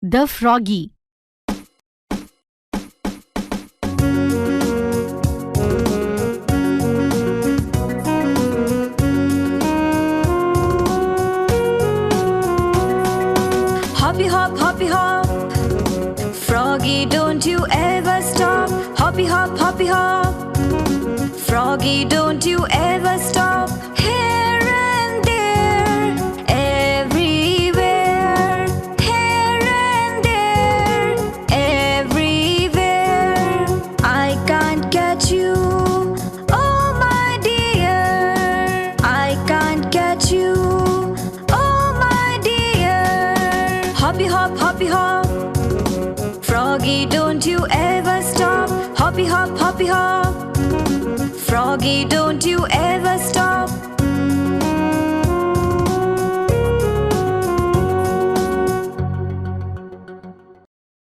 The Froggy. Hoppy hop, hoppy hop, Froggy, don't you ever stop. Hoppy hop, hoppy hop, Froggy, don't you ever stop. Here and there, everywhere. Here and there, everywhere. I can't catch you, oh my dear. I can't catch you, oh my dear. Hoppy hop, hoppy hop, Froggy, don't you ever stop. Hoppy hop, hoppy hop, Froggy, don't you ever stop.